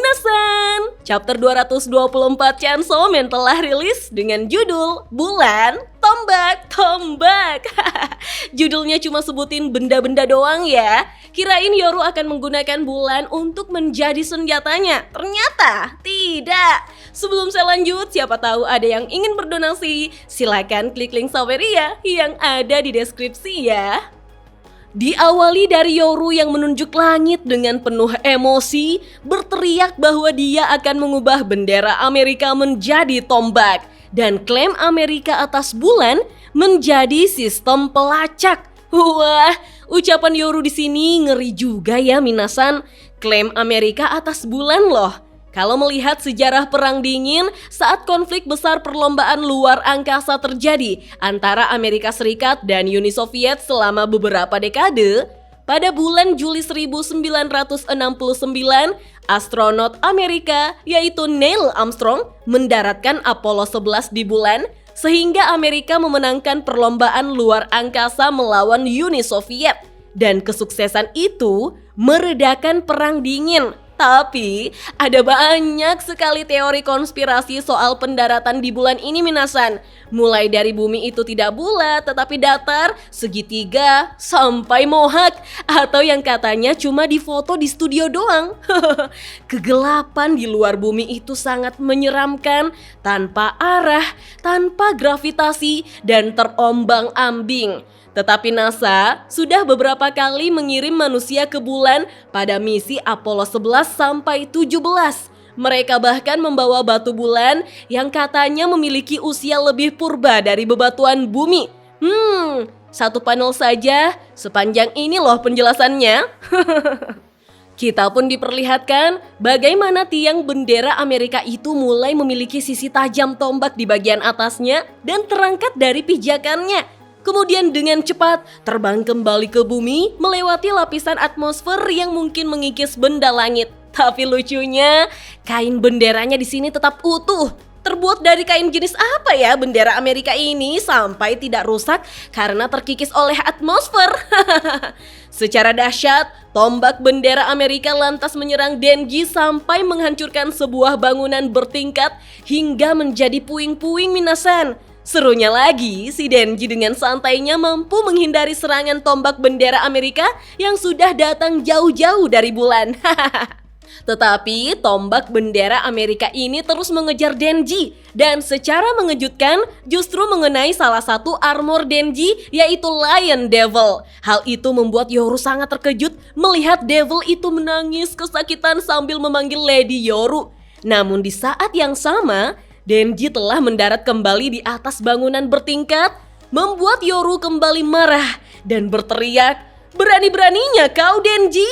Minasan! Chapter 224 Chainsaw Man telah rilis dengan judul Bulan Tombak. Judulnya cuma sebutin benda-benda doang ya. Kirain Yoru akan menggunakan bulan untuk menjadi senjatanya. Ternyata tidak. Sebelum saya lanjut, siapa tahu ada yang ingin berdonasi, silakan klik link Saweria yang ada di deskripsi ya. Diawali dari Yoru yang menunjuk langit dengan penuh emosi, berteriak bahwa dia akan mengubah bendera Amerika menjadi tombak dan klaim Amerika atas bulan menjadi sistem pelacak. Wah, ucapan Yoru di sini ngeri juga ya Minasan. Klaim Amerika atas bulan loh. Kalau melihat sejarah Perang Dingin, saat konflik besar perlombaan luar angkasa terjadi antara Amerika Serikat dan Uni Soviet selama beberapa dekade, pada bulan Juli 1969, astronot Amerika yaitu Neil Armstrong mendaratkan Apollo 11 di bulan, sehingga Amerika memenangkan perlombaan luar angkasa melawan Uni Soviet. Dan kesuksesan itu meredakan Perang Dingin. Tapi ada banyak sekali teori konspirasi soal pendaratan di bulan ini Minasan. Mulai dari bumi itu tidak bulat tetapi datar, segitiga, sampai mohak. Atau yang katanya cuma difoto di studio doang. Kegelapan di luar bumi itu sangat menyeramkan, tanpa arah, tanpa gravitasi, dan terombang-ambing. Tetapi NASA sudah beberapa kali mengirim manusia ke bulan pada misi Apollo 11 sampai 17. Mereka bahkan membawa batu bulan yang katanya memiliki usia lebih purba dari bebatuan bumi. Satu panel saja sepanjang ini loh penjelasannya. Kita pun diperlihatkan bagaimana tiang bendera Amerika itu mulai memiliki sisi tajam tombak di bagian atasnya dan terangkat dari pijakannya. Kemudian dengan cepat terbang kembali ke bumi melewati lapisan atmosfer yang mungkin mengikis benda langit. Tapi lucunya, kain benderanya di sini tetap utuh. Terbuat dari kain jenis apa ya bendera Amerika ini sampai tidak rusak karena terkikis oleh atmosfer? Secara dahsyat, tombak bendera Amerika lantas menyerang Denji sampai menghancurkan sebuah bangunan bertingkat hingga menjadi puing-puing Minasan. Serunya lagi, si Denji dengan santainya mampu menghindari serangan tombak bendera Amerika yang sudah datang jauh-jauh dari bulan. Tetapi tombak bendera Amerika ini terus mengejar Denji dan secara mengejutkan justru mengenai salah satu armor Denji yaitu Lion Devil. Hal itu membuat Yoru sangat terkejut melihat Devil itu menangis kesakitan sambil memanggil Lady Yoru. Namun di saat yang sama, Denji telah mendarat kembali di atas bangunan bertingkat, membuat Yoru kembali marah dan berteriak, "Berani-beraninya kau Denji?"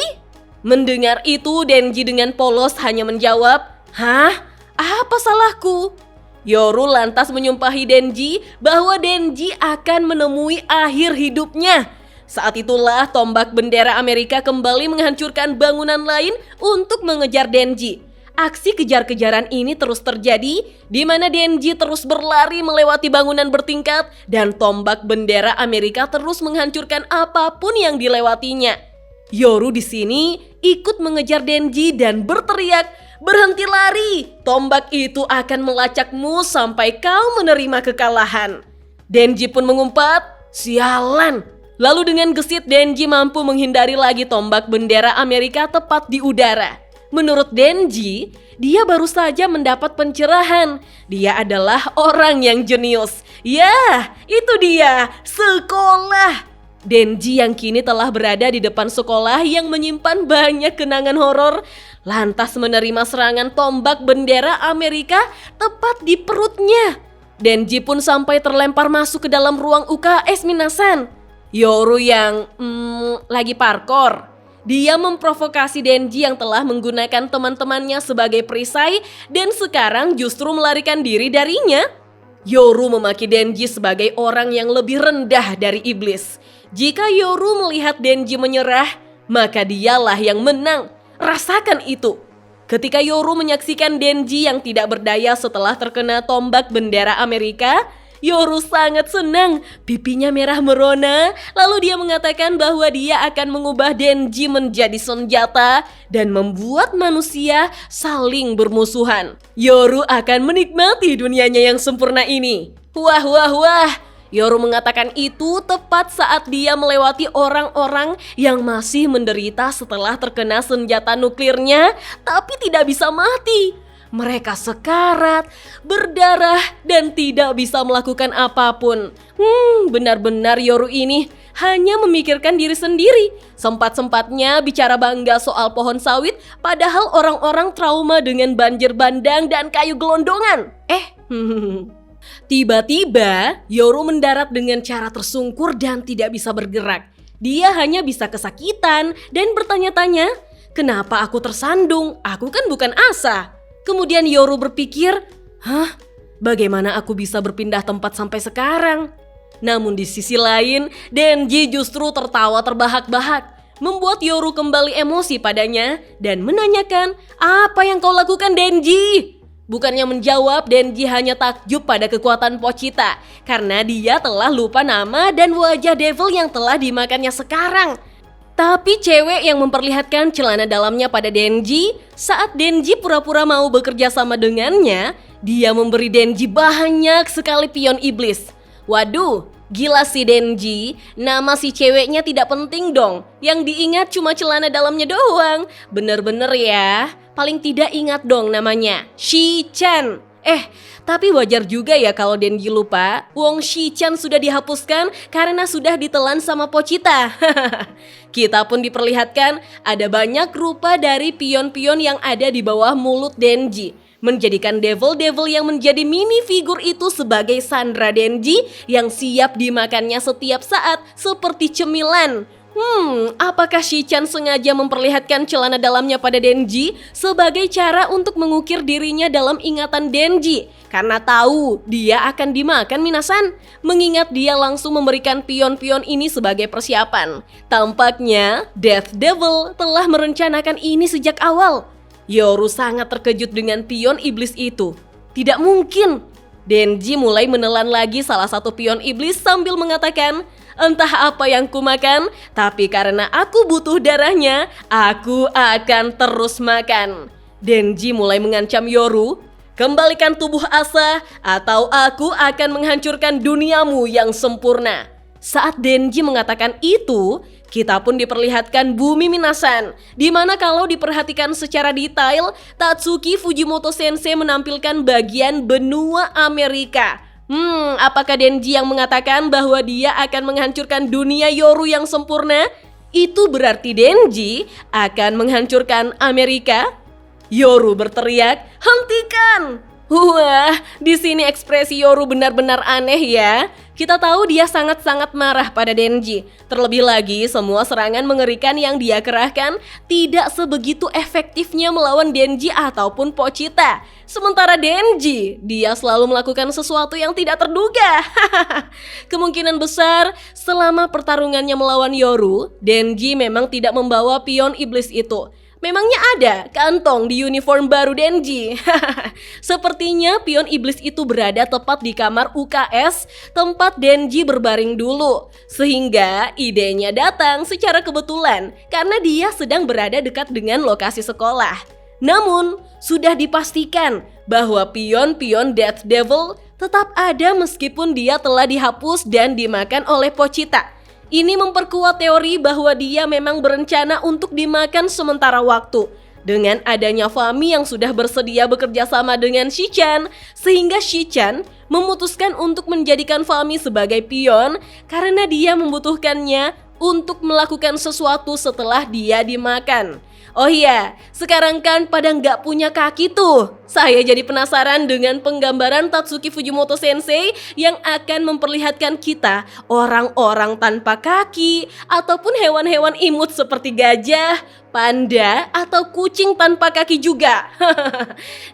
Mendengar itu Denji dengan polos hanya menjawab, "Hah? Apa salahku?" Yoru lantas menyumpahi Denji bahwa Denji akan menemui akhir hidupnya. Saat itulah tombak bendera Amerika kembali menghancurkan bangunan lain untuk mengejar Denji. Aksi kejar-kejaran ini terus terjadi, di mana Denji terus berlari melewati bangunan bertingkat dan tombak bendera Amerika terus menghancurkan apapun yang dilewatinya. Yoru di sini ikut mengejar Denji dan berteriak, "Berhenti lari! Tombak itu akan melacakmu sampai kau menerima kekalahan." Denji pun mengumpat, "Sialan!" Lalu dengan gesit Denji mampu menghindari lagi tombak bendera Amerika tepat di udara. Menurut Denji, dia baru saja mendapat pencerahan. Dia adalah orang yang jenius. Ya, itu dia, sekolah. Denji yang kini telah berada di depan sekolah yang menyimpan banyak kenangan horor, lantas menerima serangan tombak bendera Amerika tepat di perutnya. Denji pun sampai terlempar masuk ke dalam ruang UKS Minasan. Yoru yang lagi parkor. Dia memprovokasi Denji yang telah menggunakan teman-temannya sebagai perisai dan sekarang justru melarikan diri darinya. Yoru memaki Denji sebagai orang yang lebih rendah dari iblis. Jika Yoru melihat Denji menyerah, maka dialah yang menang. Rasakan itu. Ketika Yoru menyaksikan Denji yang tidak berdaya setelah terkena tombak bendera Amerika, Yoru sangat senang, pipinya merah merona, lalu dia mengatakan bahwa dia akan mengubah Denji menjadi senjata dan membuat manusia saling bermusuhan. Yoru akan menikmati dunianya yang sempurna ini. Wah wah wah, Yoru mengatakan itu tepat saat dia melewati orang-orang yang masih menderita setelah terkena senjata nuklirnya tapi tidak bisa mati. Mereka sekarat, berdarah, dan tidak bisa melakukan apapun. Benar-benar Yoru ini hanya memikirkan diri sendiri. Sempat-sempatnya bicara bangga soal pohon sawit, padahal orang-orang trauma dengan banjir bandang dan kayu gelondongan. Tiba-tiba, Yoru mendarat dengan cara tersungkur dan tidak bisa bergerak. Dia hanya bisa kesakitan dan bertanya-tanya, kenapa aku tersandung? Aku kan bukan Asa. Kemudian Yoru berpikir, bagaimana aku bisa berpindah tempat sampai sekarang? Namun di sisi lain, Denji justru tertawa terbahak-bahak, membuat Yoru kembali emosi padanya dan menanyakan, apa yang kau lakukan Denji? Bukannya menjawab, Denji hanya takjub pada kekuatan Pochita karena dia telah lupa nama dan wajah devil yang telah dimakannya sekarang. Tapi cewek yang memperlihatkan celana dalamnya pada Denji, saat Denji pura-pura mau bekerja sama dengannya, dia memberi Denji banyak sekali pion iblis. Waduh, gila si Denji, nama si ceweknya tidak penting dong. Yang diingat cuma celana dalamnya doang. Bener-bener ya, paling tidak ingat dong namanya, Shi-chan. Tapi wajar juga ya kalau Denji lupa. Wong Shi-chan sudah dihapuskan karena sudah ditelan sama Pochita. Kita pun diperlihatkan ada banyak rupa dari pion-pion yang ada di bawah mulut Denji, menjadikan devil-devil yang menjadi mini figur itu sebagai sandera Denji yang siap dimakannya setiap saat seperti cemilan. Apakah Shi-chan sengaja memperlihatkan celana dalamnya pada Denji sebagai cara untuk mengukir dirinya dalam ingatan Denji? Karena tahu dia akan dimakan minasan, mengingat dia langsung memberikan pion-pion ini sebagai persiapan. Tampaknya Death Devil telah merencanakan ini sejak awal. Yoru sangat terkejut dengan pion iblis itu. Tidak mungkin. Denji mulai menelan lagi salah satu pion iblis sambil mengatakan, entah apa yang kumakan, tapi karena aku butuh darahnya, aku akan terus makan. Denji mulai mengancam Yoru, kembalikan tubuh Asa atau aku akan menghancurkan duniamu yang sempurna. Saat Denji mengatakan itu, kita pun diperlihatkan bumi minasan, di mana kalau diperhatikan secara detail, Tatsuki Fujimoto Sensei menampilkan bagian benua Amerika. Apakah Denji yang mengatakan bahwa dia akan menghancurkan dunia Yoru yang sempurna? Itu berarti Denji akan menghancurkan Amerika? Yoru berteriak, hentikan! Wah, di sini ekspresi Yoru benar-benar aneh ya. Kita tahu dia sangat-sangat marah pada Denji. Terlebih lagi, semua serangan mengerikan yang dia kerahkan tidak sebegitu efektifnya melawan Denji ataupun Pochita. Sementara Denji, dia selalu melakukan sesuatu yang tidak terduga. Kemungkinan besar, selama pertarungannya melawan Yoru, Denji memang tidak membawa pion iblis itu. Memangnya ada kantong di uniform baru Denji? Sepertinya pion iblis itu berada tepat di kamar UKS tempat Denji berbaring dulu. Sehingga idenya datang secara kebetulan karena dia sedang berada dekat dengan lokasi sekolah. Namun, sudah dipastikan bahwa pion-pion Death Devil tetap ada meskipun dia telah dihapus dan dimakan oleh Pochita. Ini memperkuat teori bahwa dia memang berencana untuk dimakan sementara waktu. Dengan adanya Fami yang sudah bersedia bekerja sama dengan Shi-chan, sehingga Shi-chan memutuskan untuk menjadikan Fami sebagai pion karena dia membutuhkannya untuk melakukan sesuatu setelah dia dimakan. Oh iya, sekarang kan pada nggak punya kaki tuh. Saya jadi penasaran dengan penggambaran Tatsuki Fujimoto Sensei yang akan memperlihatkan kita orang-orang tanpa kaki ataupun hewan-hewan imut seperti gajah, panda, atau kucing tanpa kaki juga.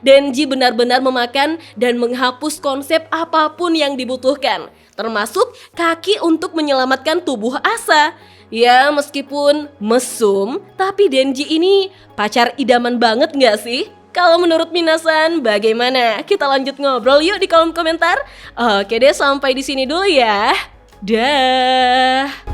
Denji benar-benar memakan dan menghapus konsep apapun yang dibutuhkan, termasuk kaki untuk menyelamatkan tubuh Asa. Ya, meskipun mesum, tapi Denji ini pacar idaman banget gak sih? Kalau menurut Minasan, bagaimana? Kita lanjut ngobrol yuk di kolom komentar. Oke deh, sampai di sini dulu ya. Dah.